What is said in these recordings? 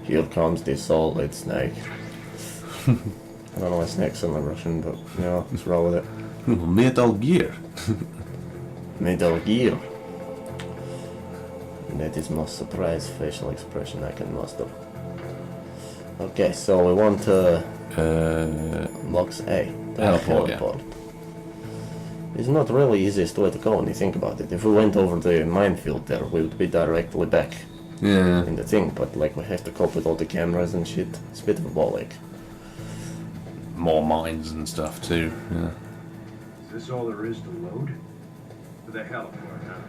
Here comes the solid snake. I don't know why snake's in Russian, but let's roll with it. Metal Gear. Metal Gear. That is most surprised facial expression I can muster. Okay, so we want to box A. Teleport. It's not really easiest way to go when you think about it. If we went over the minefield there, we would be directly back in the thing, but like we have to cope with all the cameras and shit. It's a bit of a ball ache. More mines and stuff too. Yeah. Is this all there is to load? For the heliport, huh?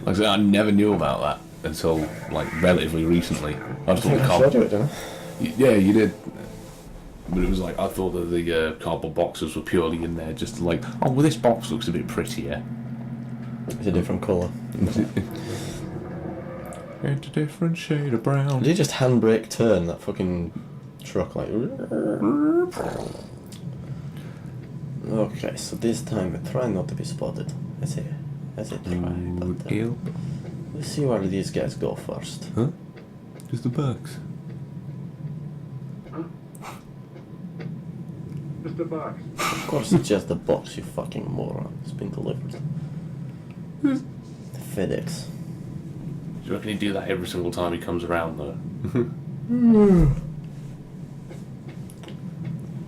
Like I said, I never knew about that until like relatively recently. I just thought I showed you it, didn't I? Yeah, you did. But it was like, I thought that the cardboard boxes were purely in there just like, oh, well, this box looks a bit prettier. It's a different colour. It's a different shade of brown. Did you just handbrake turn that fucking truck like... Okay, so this time we try not to be spotted. I say try, but let's see where these guys go first. Huh? Just the box. Just a box. Of course it's just the box, you fucking moron. It's been delivered. FedEx. Do you reckon he'd do that every single time he comes around though?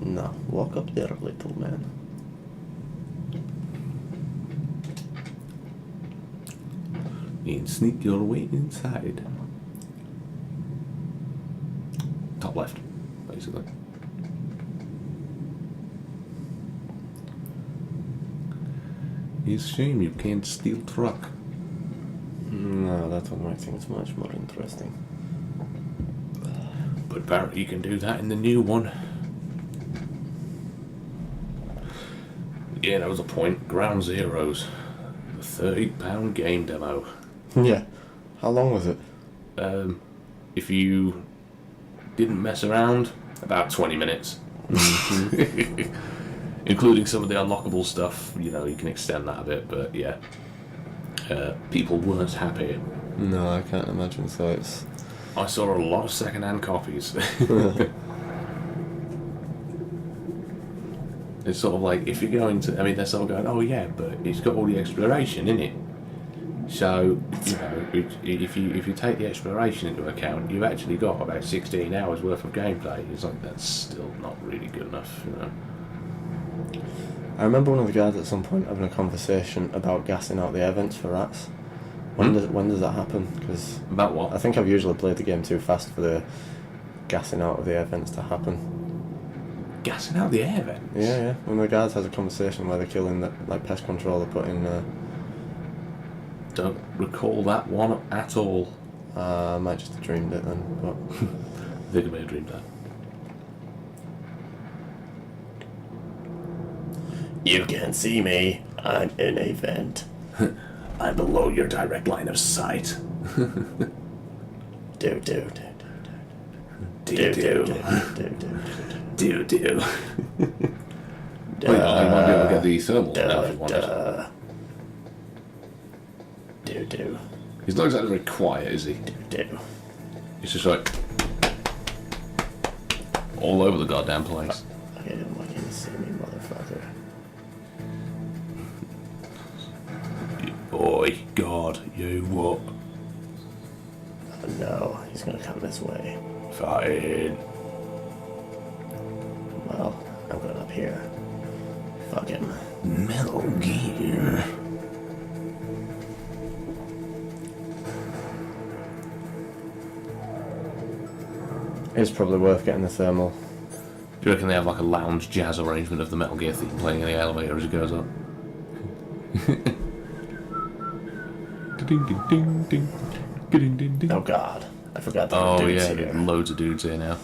No, walk up there, little man. You can sneak your way inside. Top left, basically. It's a shame you can't steal truck. No, that would make things much more interesting. But apparently you can do that in the new one. Yeah, that was a point. Ground Zeroes. A £30 game demo. Yeah. How long was it? If you didn't mess around, about 20 minutes. Including some of the unlockable stuff, you can extend that a bit, but yeah. People weren't happy. No, I can't imagine, so it's... I saw a lot of second-hand copies. It's sort of like, if you're going to... I mean, they're sort of going, oh yeah, but it's got all the exploration in it. So, if you take the exploration into account, you've actually got about 16 hours worth of gameplay. It's like, that's still not really good enough, I remember one of the guys at some point having a conversation about gassing out the air vents for rats. When does that happen? Because about what? I think I've usually played the game too fast for the gassing out of the air vents to happen. Gassing out the air vents? Yeah. One of the guys has a conversation where they're killing the pest control they put in. Don't recall that one at all. I might just have dreamed it then, but I think I may have dreamed that. You can see me. I'm in a vent. I'm below your direct line of sight. Do. Do. Well, you might be able to get the thermal now if you wanted. Do. He's not exactly very quiet, is he? Do. He's just like all over the goddamn place. I don't want you to see me, motherfucker. Boy, God, you what? Oh no, he's gonna come this way. Fine. Well, I'm going up here. Fuck him. Metal Gear. It's probably worth getting the thermal. Do you reckon they have like a lounge jazz arrangement of the Metal Gear theme playing in the elevator as it goes up? Oh god, I forgot that. Oh dude's yeah, here. loads of dudes here now.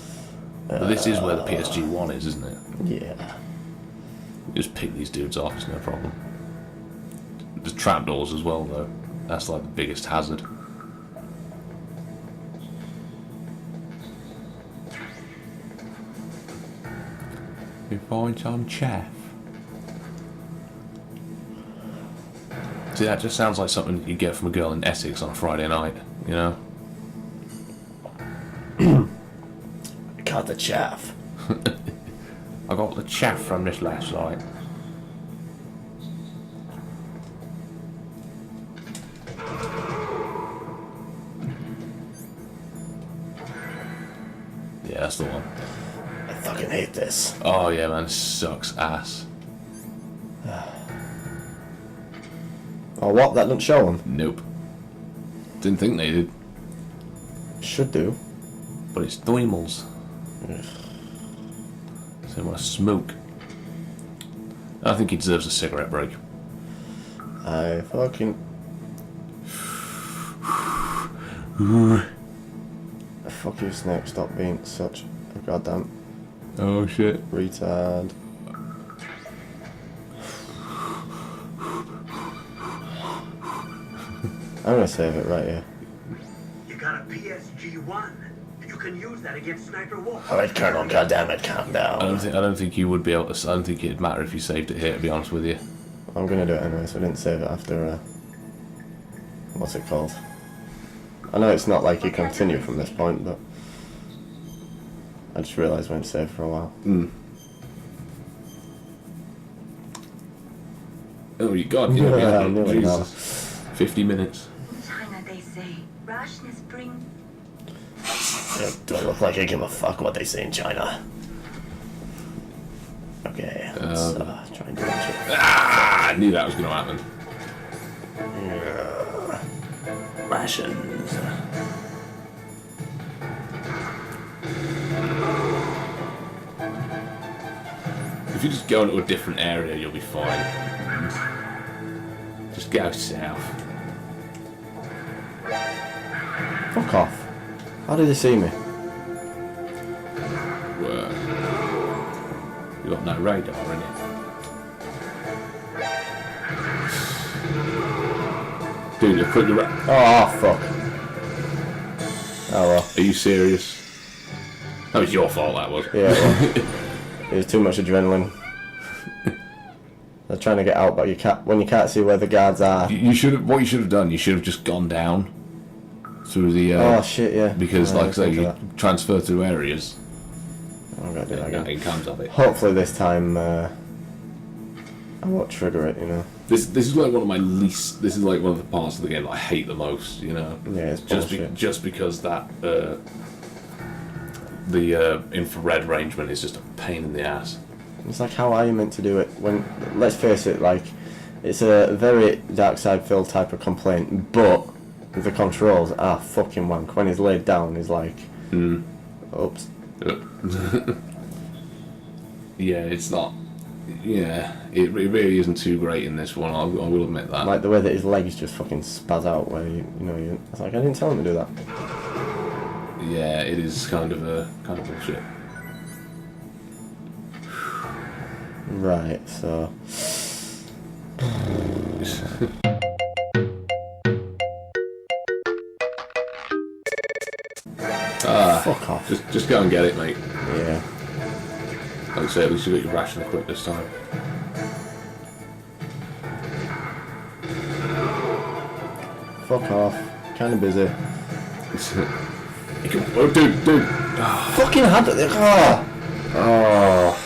But this is where the PSG one is, isn't it? Yeah. Just pick these dudes off, it's no problem. There's trapdoors as well though. That's like the biggest hazard. You find some chaff. See, that just sounds like something you get from a girl in Essex on a Friday night, you know? got the chaff. I got the chaff from this last night. Yeah, that's the one. I fucking hate this. Oh yeah, man, this sucks ass. Oh, what? That doesn't show them? Nope. Didn't think they did. Should do. But it's Doimels. So I want to smoke. I think he deserves a cigarette break. I fucking... Fuck you, Snake. Stop being such a goddamn Oh shit. retard. I'm gonna save it right here. You got a PSG-1. You can use that against Sniper Wolf. Alright, Colonel, goddammit, calm down. I don't think you would be able to. I don't think it'd matter if you saved it here. To be honest with you. I'm gonna do it anyway, so I didn't save it after, what's it called? I know it's not like you continue from this point, but I just realised I went save for a while. Oh, you got Yeah, nearly Jesus. 50 minutes. China, they say, rashness bring. Yeah, do I look like I give a fuck what they say in China? Okay, let's try and do that shit. Ah, I knew that was going to happen. Rations. If you just go into a different area, you'll be fine. Just go south. Fuck off. How did they see me? Whoa. You got no radar, innit? Dude, you put your Oh, fuck. Oh well. Are you serious? That was your fault, that was. Yeah, well, it was too much adrenaline. They're trying to get out, but you can't. When you can't see where the guards are. You should have. What you should have done, you should have just gone down through the. Oh shit! Yeah. Because, Yeah, like I say, think of you that. transfer through areas. I'm gonna do that again. It comes of it. Hopefully this time I won't trigger it. You know. This is like one of my least. This is like one of the parts of the game that I hate the most. You know. Yeah, it's bullshit. just because that the infrared arrangement is just a pain in the ass. It's like, how are you meant to do it when? Let's face it, like, it's a very dark side filled type of complaint, but the controls are fucking wank. When he's laid down, he's like, oops. Yeah, it's not. Yeah, it really isn't too great in this one. I will admit that. Like the way that his legs just fucking spaz out, where you it's like, I didn't tell him to do that. Yeah, it is kind of bullshit. Right, so fuck off. Just go and get it, mate. Yeah. Like I say, at least you got your ration equipped this time. Fuck off. Kinda busy. Oh, dude. Fucking had it. Oh.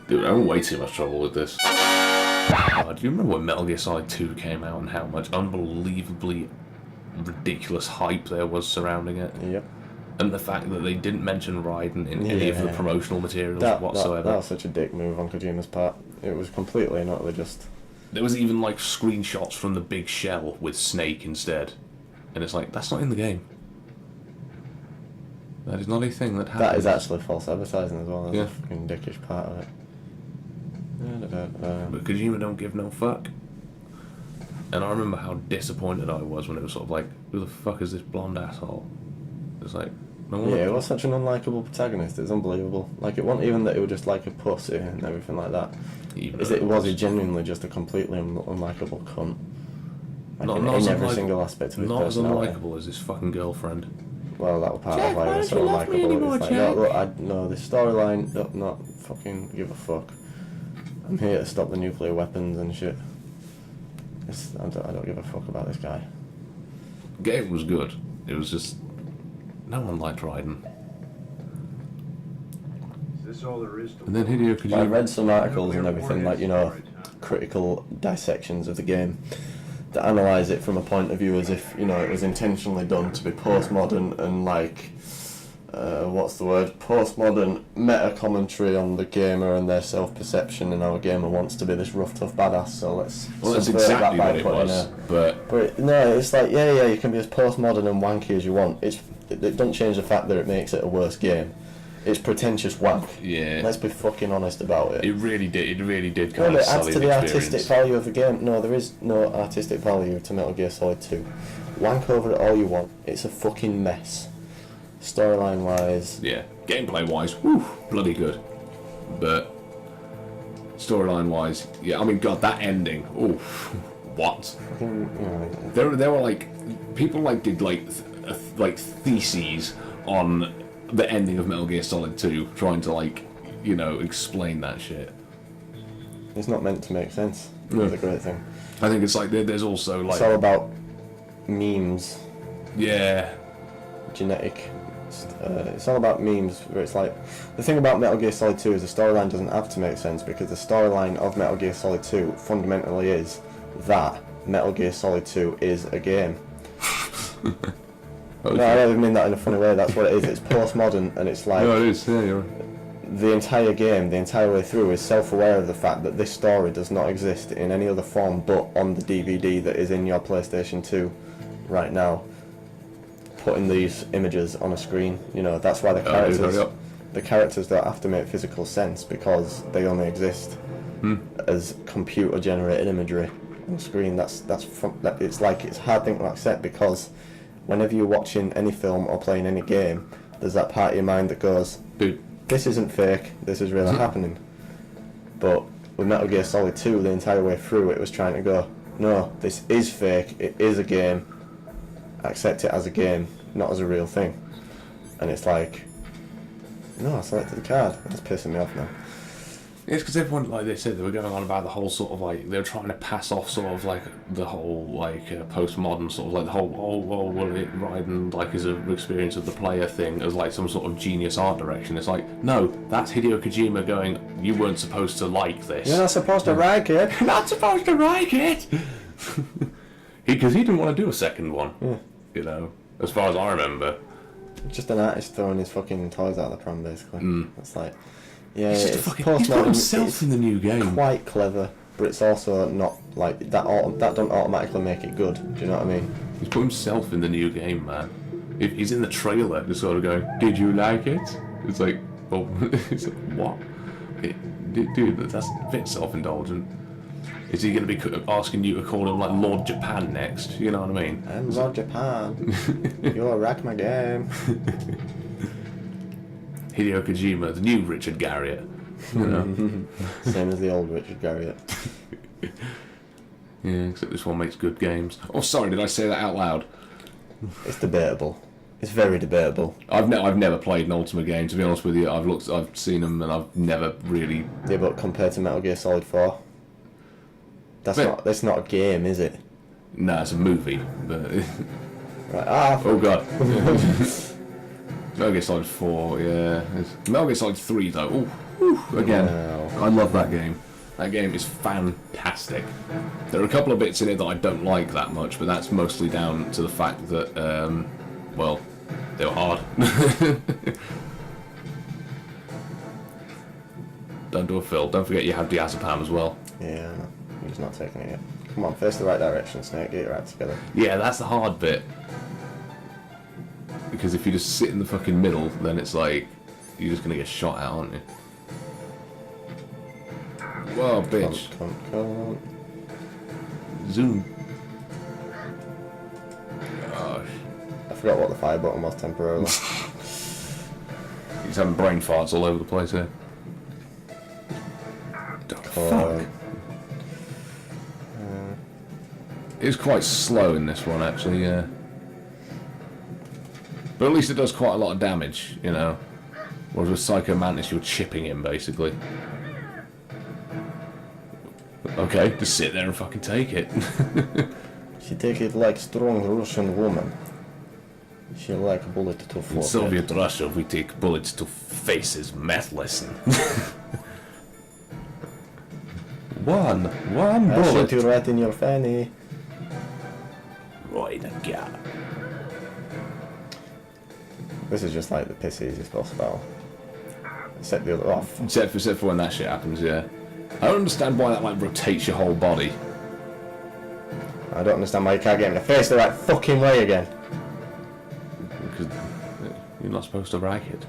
Dude, I'm in way too much trouble with this. Do you remember when Metal Gear Solid 2 came out and how much unbelievably ridiculous hype there was surrounding it? Yep. And the fact that they didn't mention Raiden in any of the promotional materials That whatsoever. was such a dick move on Kojima's part. It was completely and utterly just... There was even like screenshots from the big shell with Snake instead. And it's like, that's not in the game. That is not a thing that happens. That is actually false advertising as well. That's Yeah. a fucking dickish part of it. But Kojima don't give no fuck. And I remember how disappointed I was when it was sort of like, who the fuck is this blonde asshole? It's like, no one. Yeah, it was such an unlikable protagonist. It's unbelievable. Like, it wasn't even that it was just like a pussy and everything like that. Was he genuinely just a completely unlikable cunt? Like, Not in as every unlike- single aspect of his Not as personality. unlikable as his fucking girlfriend. Well, that was part Jack, of why why he was so don't you love me unlikable. anymore, It's like, Jack? look, no, this storyline, not fucking give a fuck. I'm here to stop the nuclear weapons and shit. I don't give a fuck about this guy. game was good. It was just no one liked Raiden. Is this all there is to And then Hideo Kojima. I read some articles and everything, like, you know, critical dissections of the game that analyse it from a point of view as if, you know, it was intentionally done to be postmodern and, like, what's the word? Postmodern meta commentary on the gamer and their self-perception, and how a gamer wants to be this rough, tough badass. So let's. Well, that's subvert exactly that by what it putting was. a- But no, it's like yeah, you can be as postmodern and wanky as you want. It doesn't change the fact that it makes it a worse game. It's pretentious wank. yeah, Let's be fucking honest about it. it really did. It really did No, kind but of it adds sully to the the experience. artistic value of the game. No, there is no artistic value to Metal Gear Solid 2. Wank over it all you want. It's a fucking mess. Storyline wise, Yeah, gameplay wise, whew, bloody good. But storyline wise, yeah, I mean, God, that ending, ooh, what? fucking, you know, There were like people like did like like theses on the ending of Metal Gear Solid 2, trying to like, you know, explain that shit. it's not meant to make sense. Yeah. It's a great thing. I think it's like there's also like It's all about memes, yeah, genetic. It's all about memes. Where it's like the thing about Metal Gear Solid 2 is the storyline doesn't have to make sense, because the storyline of Metal Gear Solid 2 fundamentally is that Metal Gear Solid 2 is a game. No, I don't even mean that in a funny way. That's what it is. It's postmodern, and it's like no, it is. Yeah, you're right. the entire game, the entire way through, is self-aware of the fact that this story does not exist in any other form but on the DVD that is in your PlayStation 2 right now. Putting these images on a screen, you know, that's why the characters don't have to make physical sense, because they only exist as computer-generated imagery on screen. It's like it's a hard thing to accept, because whenever you're watching any film or playing any game, there's that part of your mind that goes, Dude, this isn't fake, this is really happening. But with Metal Gear Solid 2, the entire way through, it was trying to go, no, this is fake, it is a game, accept it as a game, not as a real thing. And it's like, no, I selected the card. That's pissing me off now. it's because everyone, like they said, they were going on about the whole sort of like, they were trying to pass off sort of like the whole like postmodern sort of like the whole, oh, well, it Raiden like is an experience of the player thing as like some sort of genius art direction. It's like, no, that's Hideo Kojima going, you weren't supposed to like this. You're not supposed to like it. You're not supposed to like it! Because he didn't want to do a second one, you know, as far as I remember. Just an artist throwing his fucking toys out of the pram, basically. It's like, yeah, He's it's just he's put postmodern. himself It's in the new game. quite clever, but it's also not like that. That don't automatically make it good. Do you know what I mean? He's put himself in the new game, man. He's in the trailer, just sort of going, "Did you like it?" It's like, well, it's like, what? Dude, that's a bit self-indulgent. Is he going to be asking you to call him like Lord Japan next? You know what I mean? I'm Lord Japan. You'll wreck my game. Hideo Kojima, the new Richard Garriott. You know? Same as the old Richard Garriott. Yeah, except this one makes good games. Oh, sorry, did I say that out loud? It's debatable. It's very debatable. I've never played an Ultimate game, to be honest with you. I've seen them, and I've never really. Yeah, but compared to Metal Gear Solid 4, that's not a game, is it? No, it's a movie. But Right. oh god. Metal Gear Solid 4, yeah. Metal Gear Solid 3 though. Ooh, again, Wow. I love that game. That game is fantastic. There are a couple of bits in it that I don't like that much, but that's mostly down to the fact that, well, they were hard. Don't do a fill. Don't forget you have diazepam as well. Yeah, no, I'm just not taking it yet. Come on, face the right direction, Snake. Get your act together. Yeah, that's the hard bit. Because if you just sit in the fucking middle, then it's like, you're just gonna get shot at, aren't you? Whoa, bitch. Come. Zoom. Gosh. I forgot what the fire button was temporarily. He's having brain farts all over the place here. Fuck. It's quite slow in this one, actually, yeah. But at least it does quite a lot of damage, you know. Whereas with Psycho Mantis, you're chipping him, basically. Okay, just sit there and fucking take it. She take it like strong Russian woman. She like bullet to In forehead. Soviet Russia, we take bullets to faces. Math lesson. one I shoot bullet. you right in your fanny. Right, yeah. This is just like the piss easiest boss battle. Except the other off. Except for when that shit happens, yeah. I don't understand why that like rotates your whole body. I don't understand why you can't get him in the face the right fucking way again. Because you're not supposed to break it.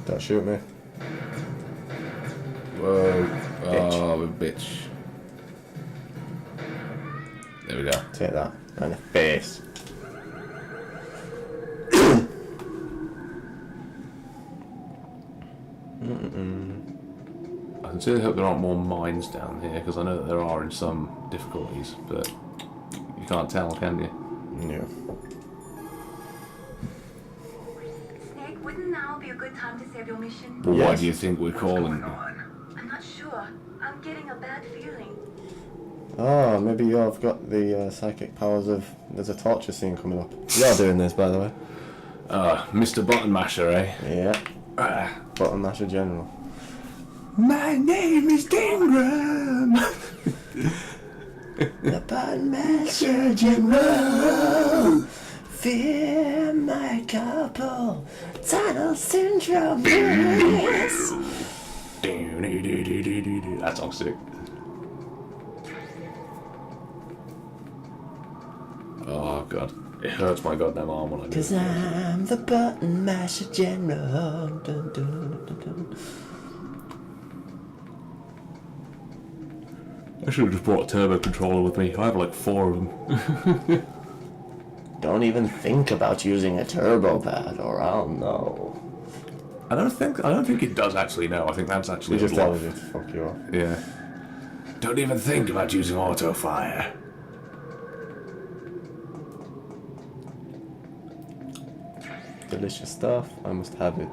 Don't shoot me. Whoa. Bitch. Oh, bitch. There we go. Take that. Right in the face. I sincerely hope there aren't more mines down here, because I know that there are in some difficulties, but you can't tell, can you? Yeah. Snake, wouldn't now be a good time to save your mission? But why Yes. do you think we're calling? I'm not sure. I'm getting a bad feeling. Oh, maybe you've got the psychic powers of... There's a torture scene coming up. You're doing this, by the way. Mr. Button Masher, eh? Yeah. Button Masher General. My name is Dingram! The Button Masher General. Fear my couple. Tunnel syndrome. Yes. That song's sick. Oh god. It hurts my goddamn arm when I do Cause it. I'm the Button Masher General. Dun, dun, dun, dun. I should have just brought a turbo controller with me. I have like 4 of them. Don't even think about using a turbo pad, or I'll know. I don't think it does actually know. I think that's actually He just a tells bluff. you to fuck you off. Yeah. Don't even think about using auto fire. Delicious stuff. I must have it.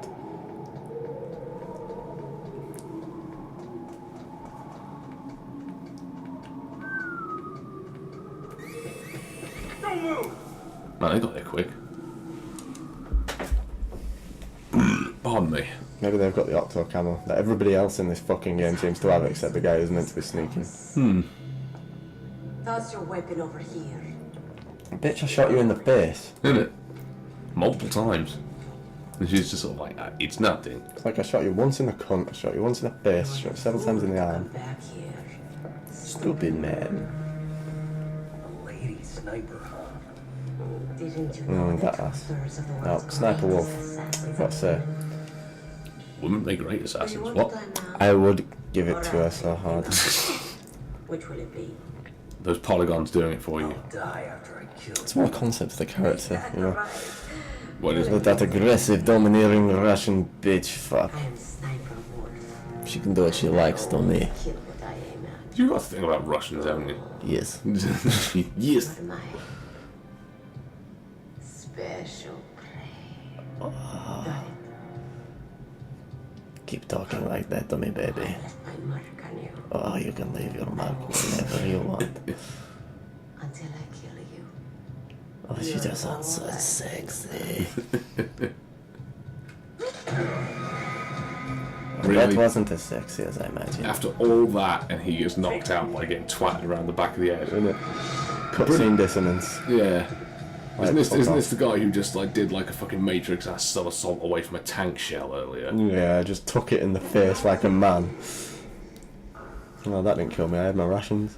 Don't move! Man, they got there quick. Pardon me. Maybe they've got the octo camo that everybody else in this fucking game seems to have, except the guy who's meant to be sneaking. Toss your weapon over here. Bitch, I shot you in the face. Isn't it? Multiple times. And she's just sort of like, it's nothing. It's like I shot you once in the cunt, I shot you once in the face, I shot you several times in the Come arm. back here. Stupid man. A lady sniper. Didn't you know that that ass. 2/3 of the No, world's Sniper Wolf. greatest assassins Got to say. Wouldn't they great Do you assassins? want What? to plan now? I would give it to her so hard. Which will it be? Those polygons doing it for you. Die after I kill It's more a concept of the character, you know. What is it? Not that aggressive, domineering Russian bitch fuck. I am Sniper Wolf. She can do what she likes to me. Kill what I aim at. You got to think about Russians, haven't you? Yes. Yes. What am I? Special prey. Got it. Keep talking like that to me, baby. I left my mark on you Oh, you can leave your mark whenever you want. until I kill you. Oh, she just sounds so sexy. That Really? wasn't as sexy as I imagined. After all that, and he gets knocked out by getting twatted around the back of the head. Isn't it? Cutscene dissonance. Yeah. Like, Isn't fuck this off. the guy who just like did like a fucking Matrix ass somersault away from a tank shell earlier? Yeah, I just took it in the face like a man. Well, that didn't kill me. I had my rations.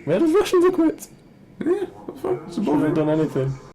Where does rations equipped? Yeah, that's fine. It's a I haven't done anything.